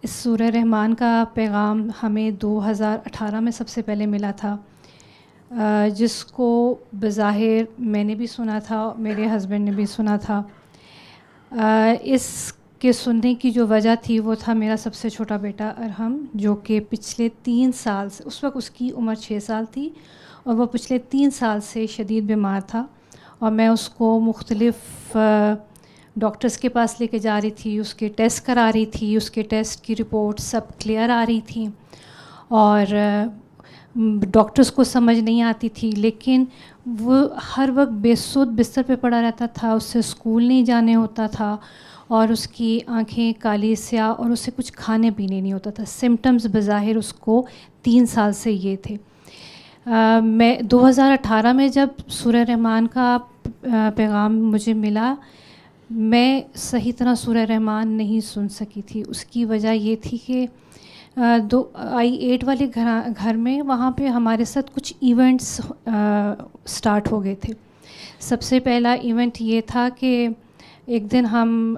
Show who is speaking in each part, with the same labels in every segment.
Speaker 1: اس سورہ رحمان کا پیغام ہمیں 2018 میں سب سے پہلے ملا تھا، جس کو بظاہر میں نے بھی سنا تھا، میرے ہسبینڈ نے بھی سنا تھا۔ اس کے سننے کی جو وجہ تھی وہ تھا میرا سب سے چھوٹا بیٹا ارحم، جو کہ پچھلے 3 سال سے، اس وقت اس کی عمر 6 سال تھی اور وہ پچھلے 3 سال سے شدید بیمار تھا، اور میں اس کو مختلف ڈاکٹرز کے پاس لے کے جا رہی تھی، اس کے ٹیسٹ کرا رہی تھی، اس کے ٹیسٹ کی رپورٹ سب کلیئر آ رہی تھیں، اور ڈاکٹرز کو سمجھ نہیں آتی تھی، لیکن وہ ہر وقت بے سود بستر پہ پڑا رہتا تھا، اس سے اسکول نہیں جانے ہوتا تھا، اور اس کی آنکھیں کالی سیاہ، اور اسے کچھ کھانے پینے نہیں ہوتا تھا۔ سمٹمز بظاہر اس کو 3 سال سے یہ تھے۔ میں 2018 میں جب سورہ رحمان کا پیغام مجھے ملا، میں صحیح طرح سورہ رحمان نہیں سن سکی تھی۔ اس کی وجہ یہ تھی کہ I8 والے گھر میں وہاں پہ ہمارے ساتھ کچھ ایونٹس سٹارٹ ہو گئے تھے۔ سب سے پہلا ایونٹ یہ تھا کہ ایک دن ہم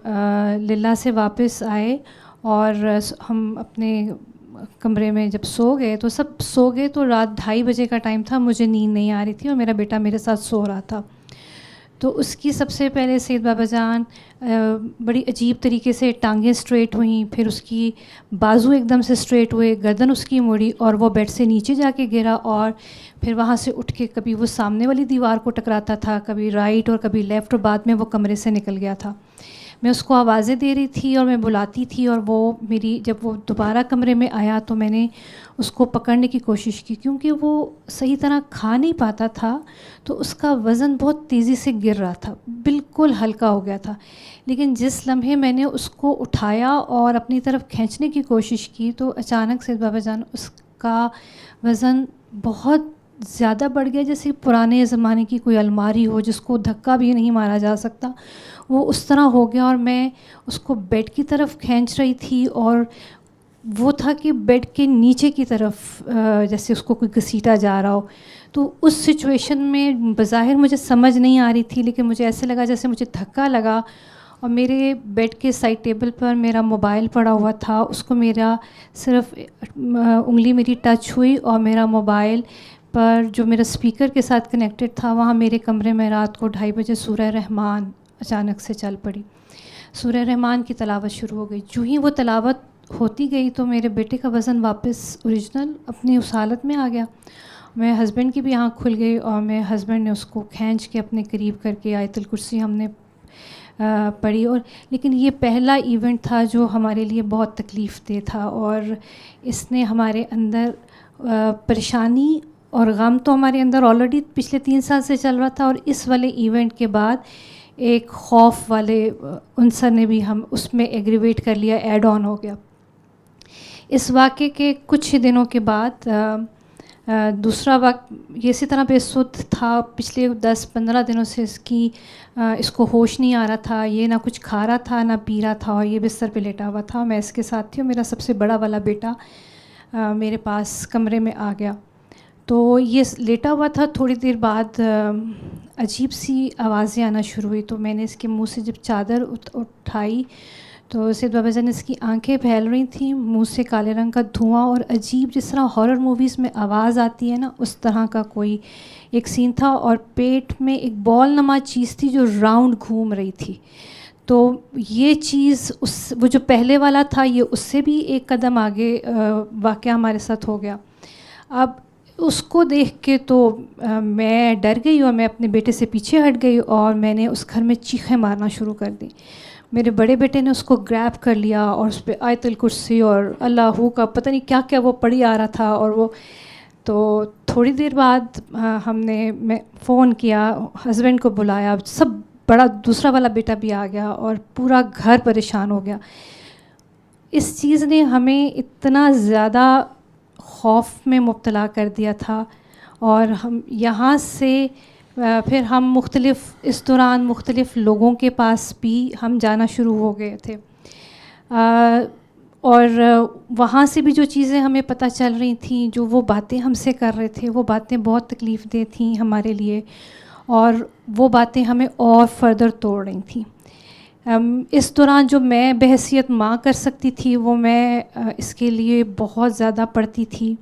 Speaker 1: للہ سے واپس آئے، اور ہم اپنے کمرے میں جب سو گئے تو سب سو گئے، تو رات 2:30 بجے کا ٹائم تھا، مجھے نیند نہیں آ رہی تھی اور میرا بیٹا میرے ساتھ سو رہا تھا۔ تو اس کی سب سے پہلے سید بابا جان بڑی عجیب طریقے سے ٹانگیں اسٹریٹ ہوئیں، پھر اس کی بازو ایک دم سے اسٹریٹ ہوئے، گردن اس کی مڑی اور وہ بیڈ سے نیچے جا کے گرا، اور پھر وہاں سے اٹھ کے کبھی وہ سامنے والی دیوار کو ٹکراتا تھا، کبھی رائٹ اور کبھی لیفٹ، اور بعد میں وہ کمرے سے نکل گیا تھا۔ میں اس کو آوازیں دے رہی تھی اور میں بلاتی تھی، اور جب وہ دوبارہ کمرے میں آیا تو میں نے اس کو پکڑنے کی کوشش کی، کیونکہ وہ صحیح طرح کھا نہیں پاتا تھا، تو اس کا وزن بہت تیزی سے گر رہا تھا، بالکل ہلکا ہو گیا تھا۔ لیکن جس لمحے میں نے اس کو اٹھایا اور اپنی طرف کھینچنے کی کوشش کی، تو اچانک سے بابا جان اس کا وزن بہت زیادہ بڑھ گیا، جیسے پرانے زمانے کی کوئی الماری ہو جس کو دھکا بھی نہیں مارا جا سکتا، وہ اس طرح ہو گیا، اور میں اس کو بیڈ کی طرف کھینچ رہی تھی، اور وہ تھا کہ بیڈ کے نیچے کی طرف جیسے اس کو کوئی گھسیٹا جا رہا ہو۔ تو اس سچویشن میں بظاہر مجھے سمجھ نہیں آ رہی تھی، لیکن مجھے ایسے لگا جیسے مجھے دھکا لگا، اور میرے بیڈ کے سائڈ ٹیبل پر میرا موبائل پڑا ہوا تھا، اس کو میرا صرف انگلی میری ٹچ ہوئی، اور میرا موبائل پر جو میرا اسپیکر کے ساتھ کنیکٹڈ تھا، وہاں میرے کمرے میں رات کو 2:30 بجے سورہ رحمان اچانک سے چل پڑی۔ سورہ رحمان کی تلاوت شروع ہو گئی۔ جو ہی وہ تلاوت ہوتی گئی تو میرے بیٹے کا وزن واپس اوریجنل اپنی اس حالت میں آ گیا۔ میرے ہسبینڈ کی بھی آنکھ کھل گئی، اور میرے ہسبینڈ نے اس کو کھینچ کے اپنے قریب کر کے آیت الکرسی ہم نے پڑھی، اور لیکن یہ پہلا ایونٹ تھا جو ہمارے لیے بہت تکلیف دہ تھا، اور اس نے ہمارے اندر پریشانی اور غم تو ہمارے اندر آلریڈی پچھلے 3 سال سے چل رہا تھا، اور اس والے ایونٹ کے بعد ایک خوف والے عنصر نے بھی ہم اس میں ایگریویٹ کر لیا، ایڈ آن ہو گیا۔ اس واقعے کے کچھ دنوں کے بعد دوسرا وقت یہ اسی طرح بے سود تھا، پچھلے 10-15 دنوں سے اس کو ہوش نہیں آ رہا تھا، یہ نہ کچھ کھا رہا تھا نہ پی رہا تھا، اور یہ بستر پہ لیٹا ہوا تھا، میں اس کے ساتھ تھی، اور میرا سب سے بڑا والا بیٹا میرے پاس کمرے میں آ گیا۔ تو یہ لیٹا ہوا تھا، تھوڑی دیر بعد عجیب سی آوازیں آنا شروع ہوئی، تو میں نے اس کے منہ سے جب چادر اٹھائی تو سید بابا جان اس کی آنکھیں پھیل رہی تھیں، منہ سے کالے رنگ کا دھواں، اور عجیب جس طرح ہارر موویز میں آواز آتی ہے نا، اس طرح کا کوئی ایک سین تھا، اور پیٹ میں ایک بال نما چیز تھی جو راؤنڈ گھوم رہی تھی۔ تو یہ چیز وہ جو پہلے والا تھا، یہ اس سے بھی ایک قدم آگے واقعہ ہمارے ساتھ ہو گیا۔ اب اس کو دیکھ کے تو میں ڈر گئی، اور میں اپنے بیٹے سے پیچھے ہٹ گئی، اور میں نے اس گھر میں چیخیں مارنا شروع کر دی۔ میرے بڑے بیٹے نے اس کو گریب کر لیا، اور اس پہ آیت الکرسی اور اللہ کا پتہ نہیں کیا کیا وہ پڑھی آ رہا تھا، اور وہ تو تھوڑی دیر بعد میں فون کیا، ہسبینڈ کو بلایا، سب بڑا دوسرا والا بیٹا بھی آ گیا، اور پورا گھر پریشان ہو گیا۔ اس چیز نے ہمیں اتنا زیادہ خوف میں مبتلا کر دیا تھا، اور ہم یہاں سے پھر ہم اس دوران مختلف لوگوں کے پاس بھی ہم جانا شروع ہو گئے تھے، اور وہاں سے بھی جو چیزیں ہمیں پتہ چل رہی تھیں، جو وہ باتیں ہم سے کر رہے تھے، وہ باتیں بہت تکلیف دہ تھیں ہمارے لیے، اور وہ باتیں ہمیں اور فردر توڑ رہی تھیں۔ اس دوران جو میں بحیثیت ماں کر سکتی تھی وہ میں اس کے لیے بہت زیادہ پڑھتی تھی،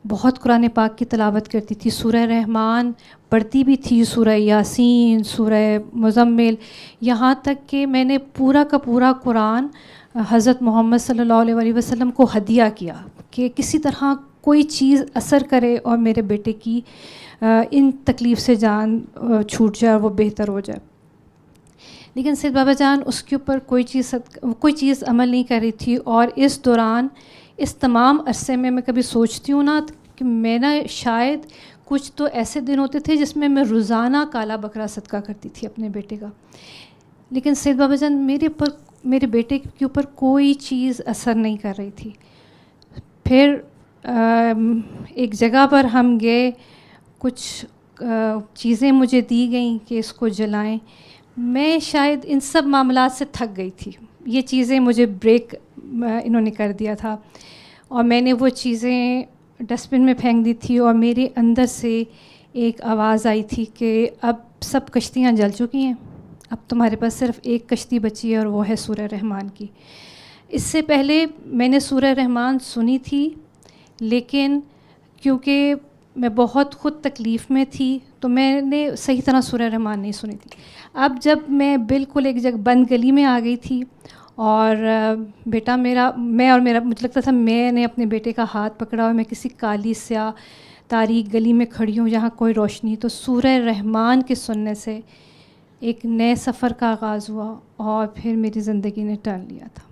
Speaker 1: بہت قرآن پاک کی تلاوت کرتی تھی، سورہ رحمان پڑھتی بھی تھی، سورہ یاسین، سورہ مزمل، یہاں تک کہ میں نے پورا کا پورا قرآن حضرت محمد صلی اللہ علیہ وسلم کو ہدیہ کیا کہ کسی طرح کوئی چیز اثر کرے اور میرے بیٹے کی ان تکلیف سے جان چھوٹ جائے اور وہ بہتر ہو جائے. لیکن سید بابا جان اس کے اوپر کوئی چیز عمل نہیں کر رہی تھی. اور اس دوران اس تمام عرصے میں کبھی سوچتی ہوں نا کہ میں نا شاید کچھ تو ایسے دن ہوتے تھے جس میں روزانہ کالا بکرا صدقہ کرتی تھی اپنے بیٹے کا، لیکن سید بابا جان میرے بیٹے کے اوپر کوئی چیز اثر نہیں کر رہی تھی. پھر ایک جگہ پر ہم گئے، کچھ چیزیں مجھے دی گئیں کہ اس کو جلائیں. میں شاید ان سب معاملات سے تھک گئی تھی، یہ چیزیں مجھے بریک انہوں نے کر دیا تھا اور میں نے وہ چیزیں ڈسٹ بن میں پھینک دی تھی. اور میرے اندر سے ایک آواز آئی تھی کہ اب سب کشتیاں جل چکی ہیں، اب تمہارے پاس صرف ایک کشتی بچی ہے اور وہ ہے سورہ رحمان کی. اس سے پہلے میں نے سورہ رحمان سنی تھی، لیکن کیونکہ میں بہت خود تکلیف میں تھی تو میں نے صحیح طرح سورہ رحمان نہیں سنی تھی. اب جب میں بالکل ایک جگہ بند گلی میں آ گئی تھی اور بیٹا مجھے لگتا تھا میں نے اپنے بیٹے کا ہاتھ پکڑا اور میں کسی کالی سیاہ تاریک گلی میں کھڑی ہوں جہاں کوئی روشنی، تو سورہ رحمان کے سننے سے ایک نئے سفر کا آغاز ہوا اور پھر میری زندگی نے ٹرن لیا تھا.